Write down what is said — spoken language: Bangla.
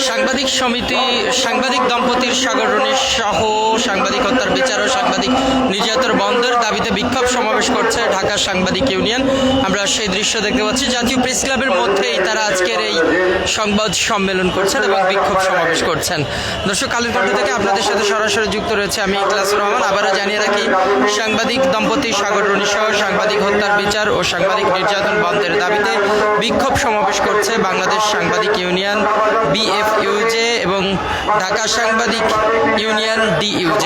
সাংবাদিক সমিতি, সাংবাদিক দম্পতির সাগর রনি সহ সাংবাদিক হত্যার বিচার ও সাংবাদিক নির্যাতন বন্ধের দাবিতে বিক্ষোভ সমাবেশ করছে ঢাকা সাংবাদিক ইউনিয়ন। আমরা সেই দৃশ্য দেখতে পাচ্ছি। জাতীয় প্রেস ক্লাবের মধ্যেই তারা আজকের এই সংবাদ সম্মেলন করছেন এবং বিক্ষোভ সমাবেশ করছেন। দর্শক, কালের কণ্ঠ থেকে আপনাদের সাথে সরাসরি যুক্ত রয়েছে আমি ইখলাস রহমান। আবারও জানিয়ে রাখি, সাংবাদিক দম্পতি সাগর রনি সহ সাংবাদিক হত্যার বিচার ও সাংবাদিক নির্যাতন বন্ধের দাবিতে বিক্ষোভ সমাবেশ করছে বাংলাদেশ সাংবাদিক ইউনিয়ন BFUJ এবং ঢাকা সাংবাদিক ইউনিয়ন DUJ।